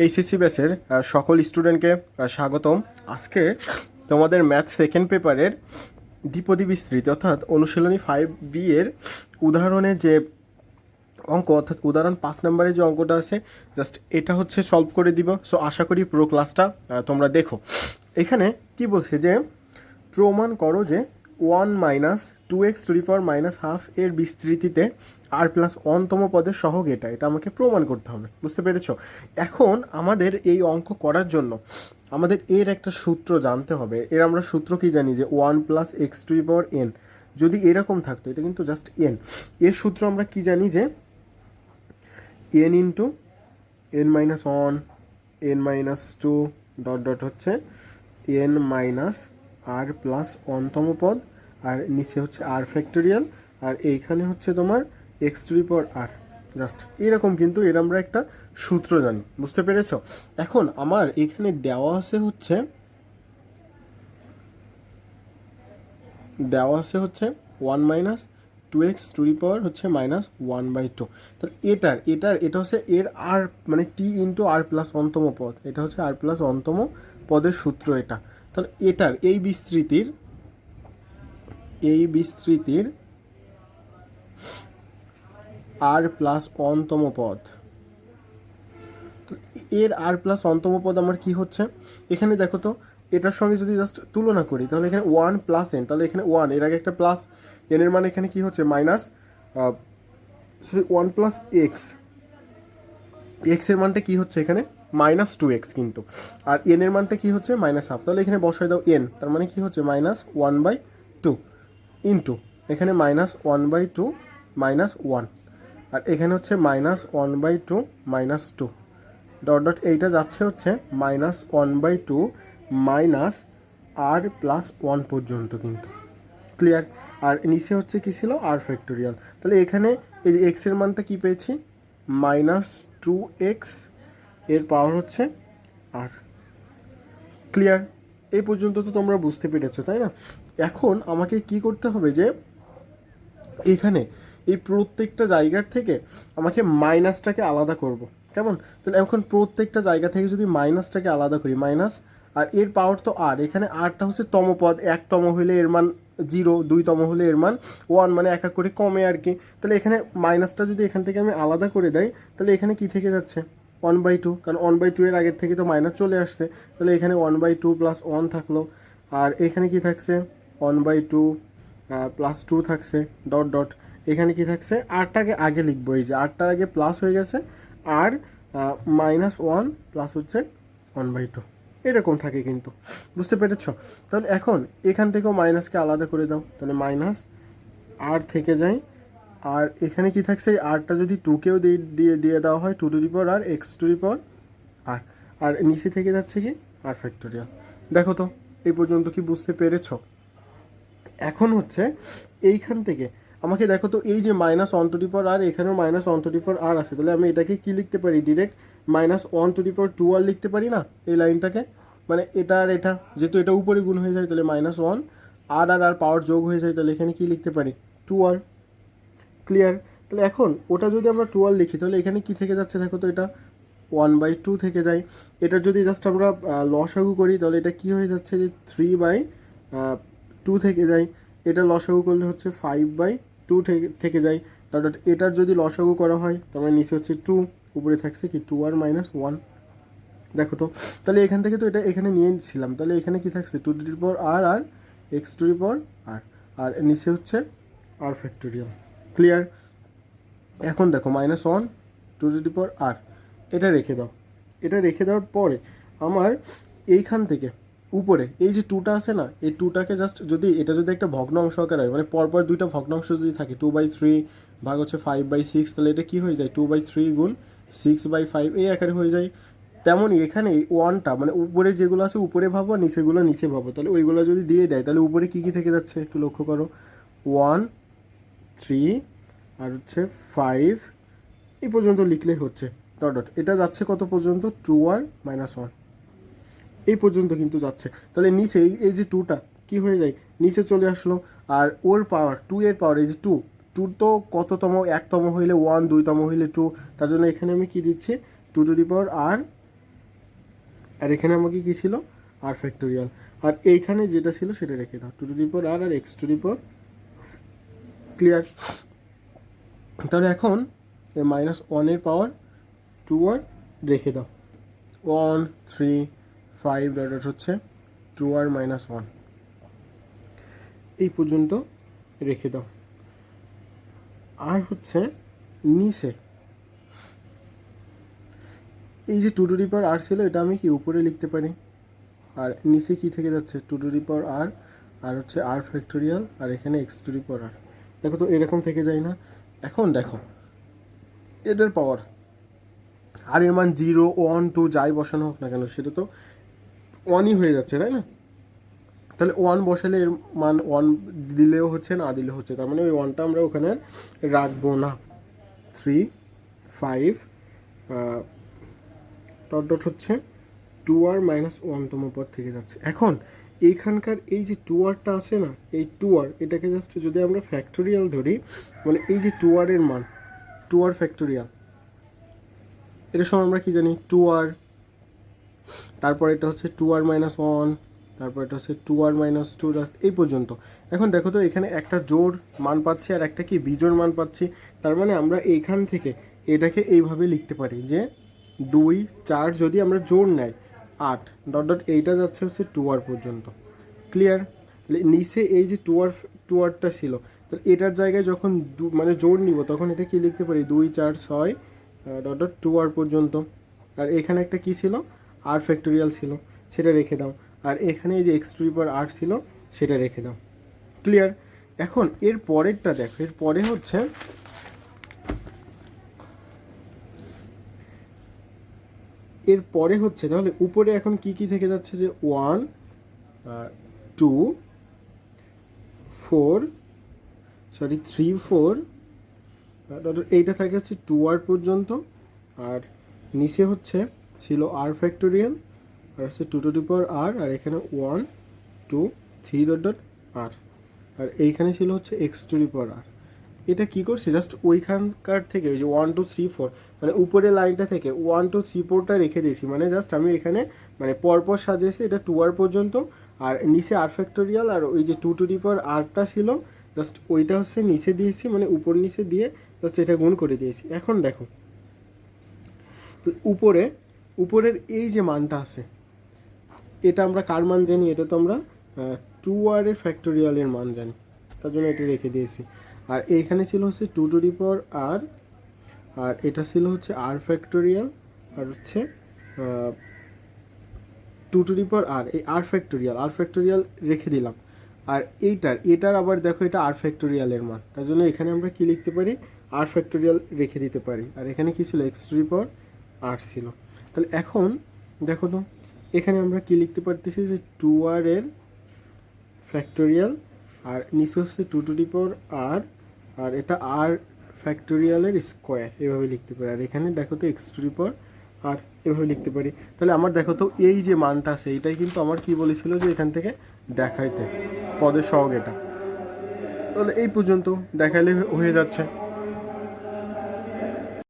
HSC ব্যাচের সকল স্টুডেন্টকে স্বাগতম। আজকে তোমাদের ম্যাথ সেকেন্ড পেপারের দ্বিপদী বিস্তৃতি অর্থাৎ অনুশীলনী 5B এর উদাহরণের যে অঙ্ক অর্থাৎ উদাহরণ 5 নম্বরের যে অঙ্কটা আছে জাস্ট এটা হচ্ছে সলভ করে দিব। সো আশা করি পুরো ক্লাসটা তোমরা দেখো। এখানে কি বলছে যে প্রমাণ করো যে 1 - 2x⁻½ এর বিস্তৃতিতে r+1তম পদের সহগ এটা আমাকে প্রমাণ করতে হবে। বুঝতে পেরেছো? এখন আমাদের এই অঙ্ক করার জন্য আমাদের এর একটা সূত্র জানতে হবে। এর আমরা সূত্র কি জানি যে 1 + x⁴n। যদি এরকম থাকতো, এটা কিন্তু জাস্ট n। এর সূত্র আমরা কি জানি যে n × n-1 n-2 ডট হচ্ছে n - r+1তম পদ, আর নিচে হচ্ছে r⁴, আর এইখানে হচ্ছে তোমার x⁴r। জাস্ট এরকম কিন্তু এর আমরা একটা সূত্র জানি। বুঝতে পেরেছ? এখন আমার এখানে দেওয়া আছে হচ্ছে 1 - 2x⁻² হচ্ছে -1/2। তাহলে এটা হচ্ছে এর আর মানে t × r+1তম পদ, এটা হচ্ছে r+1তম পদের সূত্র এটা। তাহলে এটার এই বিস্তৃতির r+1তম পদ, এর r+1তম পদ আমার কি হচ্ছে এখানে দেখো তো। এটার সঙ্গে যদি জাস্ট তুলনা করি তাহলে এখানে 1 + n, তাহলে এখানে 1 এর আগে একটা প্লাস, n এর মানে এখানে কি হচ্ছে মাইনাস 1 + x, x এর মানটা কি হচ্ছে এখানে -2x কিন্তু, আর n এর মানটা কি হচ্ছে -½ তাহলে এখানে বসায় দাও n, তার মানে কি হচ্ছে -1/2 ইন্টু এখানে -1/2 -1, আর এখানে হচ্ছে -1/2 -2 ডট এইটা যাচ্ছে হচ্ছে -1/2 r+1 পর্যন্ত কিন্তু। ক্লিয়ার? আর নিচে হচ্ছে কি ছিল r⁴। তাহলে এখানে এই যে এক্স এর মানটা কি পেয়েছি -2x এর পাওয়ার হচ্ছে r। ক্লিয়ার? এই পর্যন্ত তো তোমরা বুঝতে পেরেছো, তাই না? এখন আমাকে কি করতে হবে যে এখানে এই প্রত্যেকটা জায়গার থেকে আমাকে মাইনাসটাকে আলাদা করব। কেমন? তাহলে এখন প্রত্যেকটা জায়গা থেকে যদি মাইনাসটাকে আলাদা করি, মাইনাস, আর এর পাওয়ার তো আর, এখানে আরটা হচ্ছে তম পদ, 1তম হলে এর মান 0, 2তম হলে এর মান 1, মানে এক এক করে কমে আর কি। তাহলে এখানে মাইনাসটা যদি এখান থেকে আমি আলাদা করে দেই তাহলে এখানে কি থেকে যাচ্ছে 1/2, কারণ 1/2 এর আগের থেকে তো মাইনাস চলে আসছে। তাহলে এখানে 1/2 + 1 থাকলো, আর এখানে কি থাকছে 1/2 + 2 থাকছে ডট এখানে কি থাকছে, আরটাকে আগে লিখবো, এই যে আরটার আগে প্লাস হয়ে গেছে, আর -1 প্লাস হচ্ছে 1/2 এরকম থাকে কিন্তু। বুঝতে পেরেছ? তাহলে এখন এখান থেকেও মাইনাসকে আলাদা করে দাও, তাহলে মাইনাস আর থেকে যায়, আর এখানে কি থাকছে আরটা যদি 2কেও দিয়ে দেওয়া হয় 2⁻r x⁴r, আর নিচে থেকে যাচ্ছে কি r⁴। দেখো তো এই পর্যন্ত কি বুঝতে পেরেছ? এখন হচ্ছে এইখান থেকে আমাকে দেখো তো, এই যে -1⁻r, এখানেও -1⁻r আছে, তাহলে আমি এটাকে কি লিখতে পারি ডিরেক্ট -1⁻²r লিখতে পারি না এই লাইনটাকে? মানে এটা আর এটা যেহেতু এটা উপরে গুণ হয়ে যায় তাহলে -1, আর পাওয়ার যোগ হয়ে যায়, তাহলে এখানে কি লিখতে পারি 2r। ক্লিয়ার? তাহলে এখন ওটা যদি আমরা 2r লিখি তাহলে এখানে কি থেকে যাচ্ছে দেখো তো, এটা 1/2 থেকে যায়। এটার যদি জাস্ট আমরা লসাগু করি তাহলে এটা কি হয়ে যাচ্ছে যে 3/2 থেকে যায়। এটা লসাগু করলে হচ্ছে 5/2 থেকে যায় ডট। এটার যদি লসাগু করা হয় তার নিচে হচ্ছে 2, উপরে থাকছে কি 2r - 1। দেখো তো, তাহলে এখান থেকে তো এটা এখানে নিয়েছিলাম, তাহলে এখানে কি থাকছে 2⁻r আর x⁴r, আর নিচে হচ্ছে r⁴। ক্লিয়ার? এখন দেখো -1 2⁻r এটা রেখে দাও। এটা রেখে দেওয়ার পরে আমার এইখান থেকে উপরে এই যে 2টা আছে না, এই 2টাকে জাস্ট যদি এটা যদি একটা ভগ্ন অংশ আকারে হয়, মানে পরপর দুইটা ভগ্নাংশ যদি থাকে 2/3 ভাগ হচ্ছে 5/6, তাহলে এটা কি হয়ে যায় 2/3 গুণ 6/5 এই আকারে হয়ে যায়। তেমনই এখানে 1টা মানে উপরে যেগুলো আছে উপরে ভাবো, আর নিচেগুলো নিচে ভাবো, তাহলে ওইগুলো যদি দিয়ে দেয় তাহলে উপরে কি কি থেকে যাচ্ছে একটু লক্ষ্য করো, 1 3 আর হচ্ছে 5 এই পর্যন্ত লিখলেই হচ্ছে ডট। এটা যাচ্ছে কত পর্যন্ত 2r - 1 এই পর্যন্ত কিন্তু যাচ্ছে। তাহলে নিচে এই যে 2টা কি হয়ে যায় নিচে চলে আসলো, আর ওর পাওয়ার 2 এর পাওয়ার এই যে 2 তো কততম, 1তম হইলে 1, 2তম হইলে 2, তার জন্য এখানে আমি কি দিচ্ছি 2⁻r আর এখানে আমাকে কী ছিল, আর ফ্যাক্টোরিয়াল। আর এইখানে যেটা ছিল সেটা রেখে দাও, 2^r আর x^, ক্লিয়ার। তাহলে এখন -1 পাওয়ার 2r রেখে দাও, 1 3 5 ডট হচ্ছে 2r - 1 এই পর্যন্ত রেখে দাও। আর হচ্ছে নিচে এই যে 2^r ছিল, এটা আমি কি উপরে লিখতে পারি, আর নিচে কি থেকে যাচ্ছে 2^r আর হচ্ছে r ফ্যাক্টোরিয়াল, আর এখানে x^r। দেখো তো এরকম থেকে যায় না। এখন দেখো এটার পাওয়ার, আর এর মান 0 1 2 যাই বসানো হোক না কেন সেটা তো 1ই হয়ে যাচ্ছে, তাই না? তাহলে 1 বসালে এর মান 1 দিলেও হচ্ছে, না দিলেও হচ্ছে, তার মানে ওই 1টা আমরা ওখানে রাখবো না। 3 5 ডট হচ্ছে 2r - 1তম পদ থেকে যাচ্ছে। এখন এইখানকার এই যে 2rটা আছে না, এই 2r এটাকে জাস্ট যদি আমরা ফ্যাক্টোরিয়াল ধরি, মানে এই যে 2r এর মান, 2r ফ্যাক্টোরিয়াল, এটার সময় আমরা কি জানি 2r, তারপর এটা হচ্ছে 2r - 1, তারপর এটা হচ্ছে 2r - 2 এই পর্যন্ত। এখন দেখো তো এখানে একটা জোড় মান পাচ্ছি আর একটা কি বিজোড় মান পাচ্ছি, তার মানে আমরা এইখান থেকে এটাকে এইভাবে লিখতে পারি যে 2 4 যদি আমরা জোড় নেই 8 ডট এইটা যাচ্ছে হচ্ছে 2r পর্যন্ত, ক্লিয়ার। তাহলে নিচে এই যে 2rটা ছিল, তাহলে এটার জায়গায় যখন মানে জোড় নিব তখন এটা কি লিখতে পারি 2 4 6 ডট 2r পর্যন্ত। আর এখানে একটা কি ছিল, r ফ্যাক্টোরিয়াল ছিল, সেটা রেখে দাও। আর এখানে এই যে x^r ছিল সেটা রেখে দাও, ক্লিয়ার। এখন এর পরেরটা দেখো, এর পরে হচ্ছে তাহলে উপরে এখন কি কি থেকে যাচ্ছে যে 1 2 4 3 4 এইটা থাকে হচ্ছে 2r পর্যন্ত। আর নিচে হচ্ছে ছিল r ফ্যাক্টোরিয়াল, আর হচ্ছে 2^r, আর এখানে 1 2 3 r, আর এইখানে ছিল হচ্ছে x^r। এটা কি করছি, জাস্ট ওইখানকার থেকে ওই যে 1 2 3 4 মানে উপরের লাইনটা থেকে 1 2 3 4টা রেখে দিয়েছি, মানে জাস্ট আমি এখানে মানে পরপর সাজিয়েছি, এটা 2r পর্যন্ত। আর নিচে r ফ্যাক্টোরিয়াল, আর ওই যে 2^rটা ছিল জাস্ট ওইটা হচ্ছে নিচে দিয়েছি, মানে উপর নিচে দিয়ে জাস্ট এটা গুণ করে দিয়েছি। এখন দেখো উপরের এই যে মানটা আছে, এটা আমরা কার মান জানি, এটা তো আমরা 2r এর ফ্যাক্টোরিয়ালের মান জানি, তার জন্য এটা রেখে দিয়েছি। আর এইখানে ছিল হচ্ছে 2^r, আর এটা ছিল হচ্ছে r ফ্যাক্টোরিয়াল, আর হচ্ছে 2^r, এই r ফ্যাক্টোরিয়াল রেখে দিলাম। আর এটার আবার দেখো এটা r ফ্যাক্টোরিয়ালের মান, তার জন্য এখানে আমরা কি লিখতে পারি, r ফ্যাক্টোরিয়াল রেখে দিতে পারি। আর এখানে কি ছিল x^r ছিল। তাহলে এখন দেখো তো এখানে আমরা কি লিখতে পারতেছি যে 2r এর ফ্যাক্টোরিয়াল, আর নিচে হচ্ছে 2^r, আর এটা r ফ্যাক্টোরিয়ালের স্কোয়ার, এভাবে লিখতে পারি। আর এখানে দেখো তো x^r এভাবে লিখতে পারি। তাহলে আমার দেখো তো এই যে মানটা আছে এইটাই কিন্তু আমার কি বলেছিল যে এখান থেকে দেখাইতে পদের সহগ এটা। তাহলে এই পর্যন্ত দেখাইলে হয়ে যাচ্ছে।